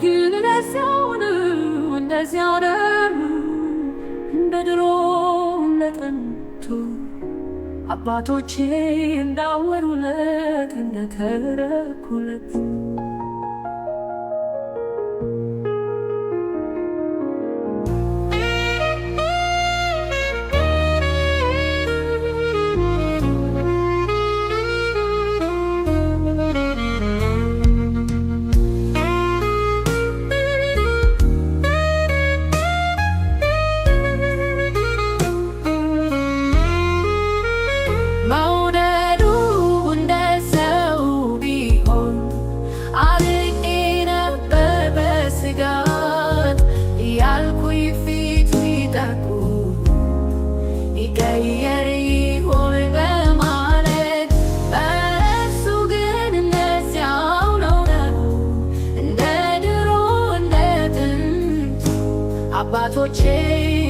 ግን እንደዚያው ነው እንደ ድሮ ለጥንቱ አባቶቼ እንዳወሩለት እንደተረኩለት አባቶቼ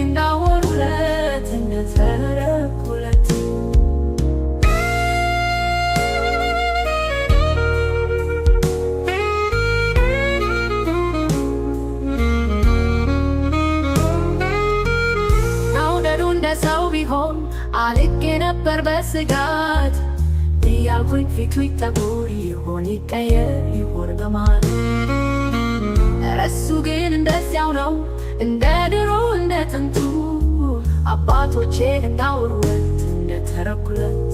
እንዳወሩለት እንደተረኩለት መውደዱ እንደ ሰው ቢሆን አልቄ ነበር በስጋት እያልኩኝ ፊቱ ይጠቁር ይሆን ይቀየር ይሆን በማለት እሱ ግን እንደዚያው ነው እንደ ድሮ እንደ ጥንቱ አባቶቼ እንዳወሩለት እንደተረኩለት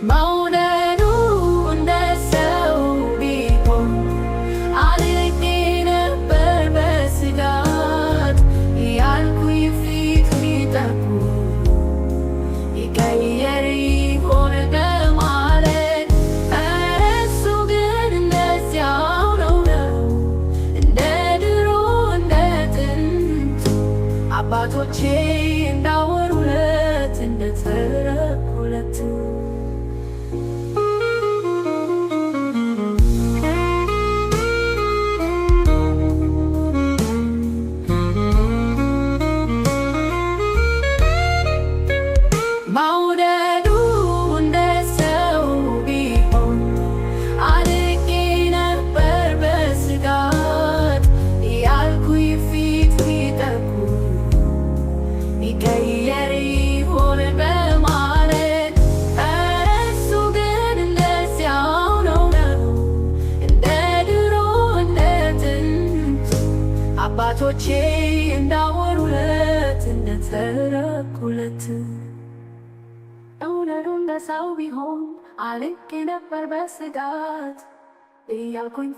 መውደዱ እንደ ሰው ቢሆን አልቄ ነበር በስጋት ያልኩኝ ፊት ቢጠቁር ይቀየር ይሆን በማለት እሱ ግን እንደዚያው ነው እንደ ድሮ እንደ ጥንቱ አባቶቼ እንዳወሩለት እንደተረኩለት መውደዱ እንደ ሰው ቢሆን አልቄ ነበር በስጋት ያልኩኝ ፊት ቢጠቁር ይቀየር ይሆን በማለት እሱ ግን እንደዚያው ነው እንደ ድሮ እንደ ጥንቱ አባቶቼ እንዳወሩለት እንደተረኩለት መውደዱ እንደ ሰው ቢሆን አልቄ ነበር በስጋት እያልኩኝ